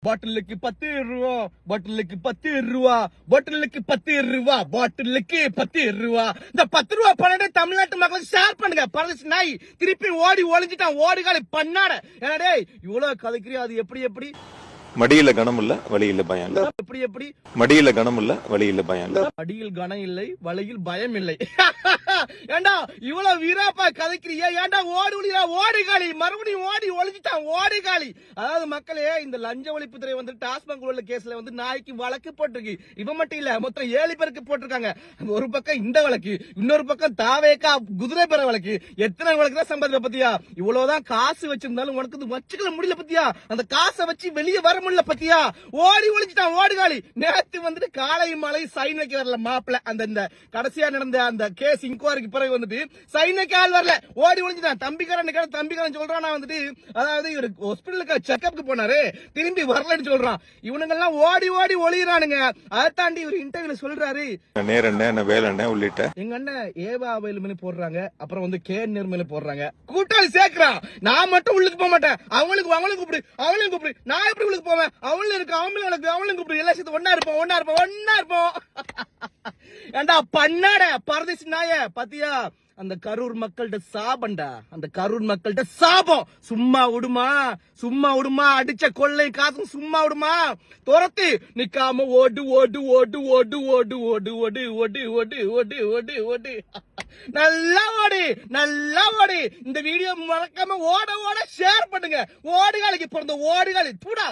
பாட்டிலுக்கு 10 ரூபா, பாட்டிலுக்கு 10 ரூபா, பாட்டிலுக்கு 10 ரூபா, பாட்டிலுக்கு 10 ரூபா. இந்த 10 ரூபா பணத்தை தமிழ்நாட்டு மக்களுக்கு ஷேர் பண்ணுங்க. பரதேசி நாய் திருப்பி ஓடி ஒளிஞ்சிட்டான், ஓடிகாலி பண்ணாட. ஏன்னா டேய் இவ்வளவு கதைக்கிறியா? அது எப்படி மடியில கனம் இல்ல, வழியில பயம் இல்ல. எப்படி மடியில கனம் இல்ல, வழியில பயம் இல்ல. அடியில் கனம் இல்லை, வலையில் பயம் இல்லை. ஏண்டா இவ்வளவு வீராப்பா கதைக்கிறியா? ஏண்டா ஓடி ஒளியா? ஓடிகாலி மறுபடியும் ஓடி ஒளிஞ்சிட்டான், ஓடிகாலி. அதாவது மக்களே, இந்த லஞ்ச ஒழிப்புத்துறை வந்து டாஸ்மாக் உள்ள கேஸ்ல வந்து நாய்க்கு வழக்கு போட்டிருக்கு. இவன் மட்டும் இல்ல, மொத்தம் 7 பேருக்கு போட்டிருக்காங்க. ஒரு பக்கம் இந்த வழக்கு, இன்னொரு பக்கம் தாவேக்கா குதிரை பெற வழக்கு. எத்தனை வழக்கு தான் சம்பாதிக்க பத்தியா? இவ்வளவுதான் காசு வச்சிருந்தாலும் உனக்கு வச்சுக்கல முடியல பத்தியா? அந்த காசை வச்சு வெளியே வர முடியல பத்தியா? ஓடி ஒளிஞ்சிட்டான், ஓடிகாலி. நேத்து வந்துட்டு காலை மாலை சைன் வைக்க வரல மாப்பிள்ள. அந்த கடைசியா நடந்த அந்த கேஸ் இன்கொயரிக்கு பிறகு வந்துட்டு சைன் வைக்க ஆள் வரல, ஓடி ஒளிஞ்சிட்டான். தம்பிக்காரன் சொல்றான் வந்துட்டு, அதாவது இவரு ஹாஸ்பிட்டலுக்கு செக்அப்க்கு போனாரு, திரும்பி வரலன்னு சொல்றான். இவனுங்க எல்லாம் ஓடி ஓடி ஒளியறானுங்க. அதை தாண்டி ஒரு இன்டர்வியூல சொல்றாரு, நேரண்ணே வேலண்ணே உள்ளிட்ட எங்க அண்ணன் ஏவா வேலுமணி போடுறாங்க, அப்புறம் வந்து கே நிர்மலி போடுறாங்க. கூட்டாளி சேர்க்கிறான். நான் மட்டும் உள்ளுக்கு போக மாட்டேன். அவங்களும் கூப்பிடு. நான் எப்படி உள்ளுக்கு போவேன்? அவங்களும் இருக்கு, அவங்களும் கூப்பிடு. எல்லாம் சேர்த்து ஒன்னா இருப்போம். ஏண்டா பண்ணாட பரதேசி நாய பாத்தியா? அந்த கரூர் மக்கள்கிட்ட சாபண்டா, அந்த கரூர் மக்கள்கிட்ட சாபம். சும்மா விடுமா? அடிச்ச கொள்ளை காசும் சும்மா விடுமா? துரத்து நிக்காம ஓடு. நல்லா ஓடு. இந்த வீடியோ மறக்காம ஓட ஷேர் பண்ணுங்க. ஓடுகாலிக்கு பிறந்த ஓடுகாலி தூடா.